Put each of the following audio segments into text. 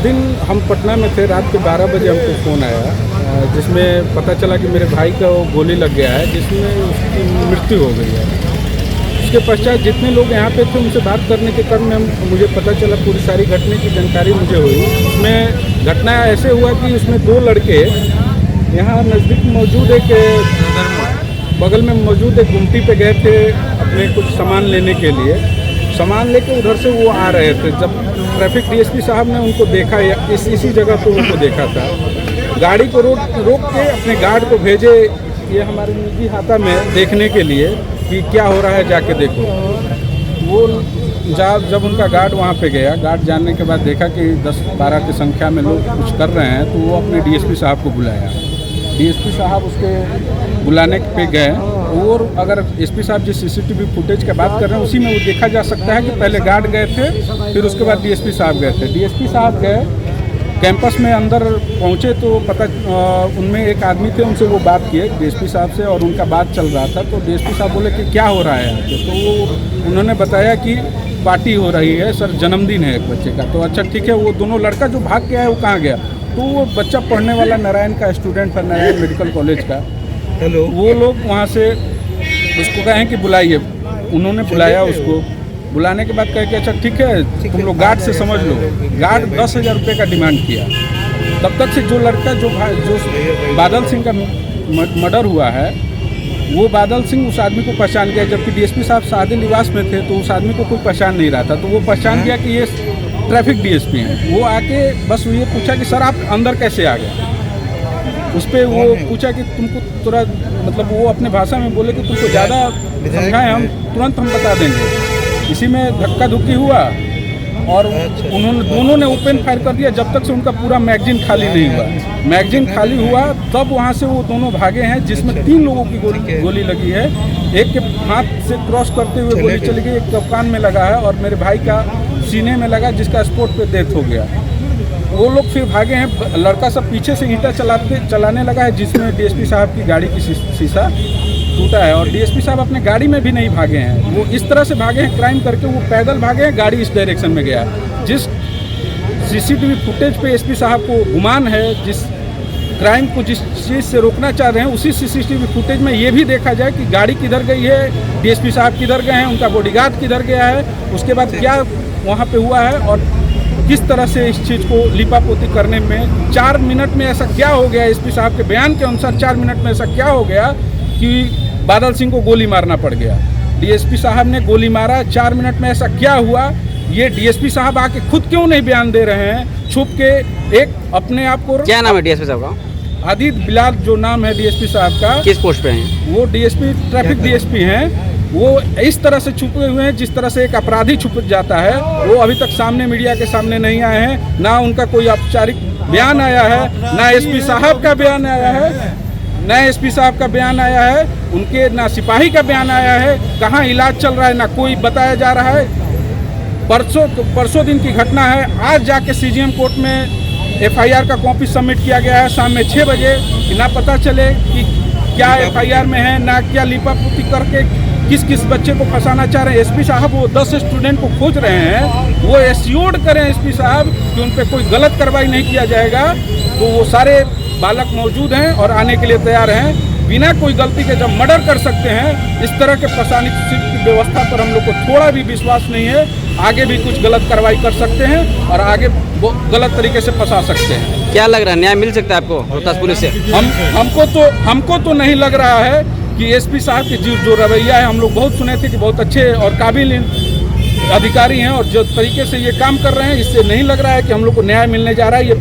दिन हम पटना में थे, रात के 12 बजे हमको फ़ोन आया जिसमें पता चला कि मेरे भाई का वो गोली लग गया है, जिसमें उसकी मृत्यु हो गई है। उसके पश्चात जितने लोग यहाँ पे थे उनसे बात करने के क्रम में मुझे पता चला, पूरी सारी घटना की जानकारी मुझे हुई। उसमें घटना ऐसे हुआ कि उसमें 2 लड़के यहाँ नज़दीक मौजूद एक बगल में मौजूद एक गुमटी पे गए थे अपने कुछ सामान लेने के लिए। सामान लेके उधर से वो आ रहे थे, जब ट्रैफिक डीएसपी साहब ने उनको देखा, या इसी जगह पे उनको देखा था, गाड़ी को रोक के अपने गार्ड को भेजे ये हमारे निजी हाथा में देखने के लिए कि क्या हो रहा है, जाके देखो। वो जब उनका गार्ड वहाँ पे गया, गार्ड जानने के बाद देखा कि 10-12 की संख्या में लोग कुछ कर रहे हैं, तो वो अपने डीएसपी साहब को बुलाया। डीएसपी साहब उसके बुलाने पे गए, और अगर एसपी साहब जिस सीसीटीवी फुटेज की बात कर रहे हैं उसी में वो देखा जा सकता है कि पहले गार्ड गए थे, फिर उसके बाद डीएसपी साहब गए थे। डीएसपी साहब गए, कैंपस में अंदर पहुंचे तो उनमें एक आदमी थे, उनसे वो बात किए डीएसपी साहब से, और उनका बात चल रहा था। तो डीएसपी साहब बोले कि क्या हो रहा है यहाँ पे, तो उन्होंने बताया कि पार्टी हो रही है सर, जन्मदिन है एक बच्चे का। तो अच्छा ठीक है, वो दोनों लड़का जो भाग गया है वो कहाँ गया? तो वो बच्चा पढ़ने वाला नारायण का स्टूडेंट है, नारायण मेडिकल कॉलेज का। हेलो, वो लोग वहाँ से उसको कहें कि बुलाइए। उन्होंने बुलाया उसको, बुलाने के बाद कहे कि अच्छा ठीक है, तुम लोग गार्ड से समझ लो। गार्ड 10,000 रुपये का डिमांड किया। तब तक से जो लड़का जो बादल सिंह का मर्डर हुआ है, वो बादल सिंह उस आदमी को पहचान गया, जबकि डीएसपी साहब शादी निवास में थे तो उस आदमी को कोई पहचान नहीं रहा था। तो वो पहचान गया कि ये ट्रैफिक डीएसपी हैं। वो आके बस ये पूछा कि सर आप अंदर कैसे आ गए। उस पर वो पूछा कि तुमको थोड़ा मतलब वो अपने भाषा में बोले कि तुमको ज़्यादा समझाएं, हम तुरंत हम बता देंगे। इसी में धक्का धुक्की हुआ और उन्होंने दोनों ने ओपन फायर कर दिया, जब तक से उनका पूरा मैगजीन खाली नहीं हुआ। मैगजीन खाली हुआ तब वहाँ से वो दोनों भागे हैं, जिसमें 3 लोगों की गोली लगी है। एक के हाथ से क्रॉस करते हुए गोली चली गई, एक कप्तान में लगा है और मेरे भाई का सीने में लगा, जिसका स्पॉट पे डेथ हो गया। वो लोग फिर भागे हैं। लड़का सब पीछे से ईंटा चलाने लगा है, जिसमें डीएसपी साहब की गाड़ी की शीशा टूटा है। और डीएसपी साहब अपने गाड़ी में भी नहीं भागे हैं, वो इस तरह से भागे हैं क्राइम करके, वो पैदल भागे हैं, गाड़ी इस डायरेक्शन में गया। जिस सीसीटीवी फुटेज पे एसपी साहब को गुमान है, जिस क्राइम को जिस चीज़ से रोकना चाह रहे हैं, उसी सीसीटीवी फुटेज में ये भी देखा जाए कि गाड़ी किधर गई है, डीएसपी साहब किधर गए हैं, उनका बॉडीगार्ड किधर गया है, उसके बाद क्या वहाँ पे हुआ है, और किस तरह से इस चीज़ को लिपापोती करने में 4 मिनट में ऐसा क्या हो गया। एसपी साहब के बयान के अनुसार 4 मिनट में ऐसा क्या हो गया कि बादल सिंह को गोली मारना पड़ गया। डीएसपी साहब ने गोली मारा, 4 मिनट में ऐसा क्या हुआ, ये डीएसपी साहब आके खुद क्यों नहीं बयान दे रहे हैं छुप के। एक अपने आप को, क्या नाम है डीएसपी साहब का? आदित्य बिलाल जो नाम है डीएसपी साहब का। किस पोस्ट पे हैं वो? डीएसपी ट्रैफिक डीएसपी हैं। वो इस तरह से छुपे हुए हैं जिस तरह से एक अपराधी छुप जाता है। वो अभी तक सामने मीडिया के सामने नहीं आए हैं, ना उनका कोई औपचारिक बयान आया है, ना एसपी साहब का बयान आया है, ना एसपी साहब का बयान आया है, उनके ना सिपाही का बयान आया है। कहाँ इलाज चल रहा है ना कोई बताया जा रहा है। परसों दिन की घटना है, आज जाके सीजीएम कोर्ट में एफआईआर का कॉपी सबमिट किया गया है शाम में 6 बजे, कि ना पता चले कि क्या एफआईआर में है, ना क्या लिपापोती करके किस किस बच्चे को फंसाना चाह रहे हैं। एसपी साहब वो 10 स्टूडेंट को खोज रहे हैं, वो एश्योर्ड करें एसपी साहब कि उन पर कोई गलत कार्रवाई नहीं किया जाएगा। तो वो सारे बालक मौजूद हैं और आने के लिए तैयार हैं। बिना कोई गलती के जब मर्डर कर सकते हैं, इस तरह के फंसाने की व्यवस्था पर हम लोग को थोड़ा भी विश्वास नहीं है। आगे भी कुछ गलत कार्रवाई कर सकते हैं और आगे गलत तरीके से फंसा सकते हैं। क्या लग रहा है, न्याय मिल सकता है आपको रोहतास पुलिस से? हमको तो नहीं लग रहा है कि एसपी साहब की जो रवैया है, हम लोग बहुत सुने थे कि बहुत अच्छे और काबिल अधिकारी हैं और जो तरीके से ये काम कर रहे हैं, इससे नहीं लग रहा है कि हम लोग को न्याय मिलने जा रहा है। ये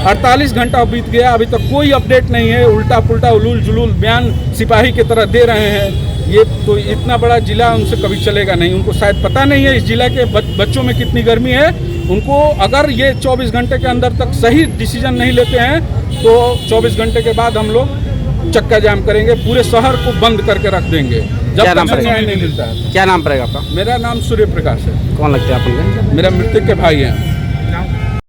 48 घंटा बीत गया, अभी तक कोई अपडेट नहीं है। उल्टा पुल्टा उलूल जुलूल बयान सिपाही की तरह दे रहे हैं। ये तो इतना बड़ा जिला उनसे कभी चलेगा नहीं। उनको शायद पता नहीं है इस जिला के बच्चों में कितनी गर्मी है। उनको अगर ये 24 घंटे के अंदर तक सही डिसीजन नहीं लेते हैं तो 24 घंटे के बाद हम लोग चक्का जाम करेंगे, पूरे शहर को बंद करके रख देंगे जब तक न्याय नहीं मिलता है। क्या नाम पड़ेगा आपका? मेरा नाम सूर्य प्रकाश है। कौन लगता है आपको? मेरा मृतक के भाई हैं।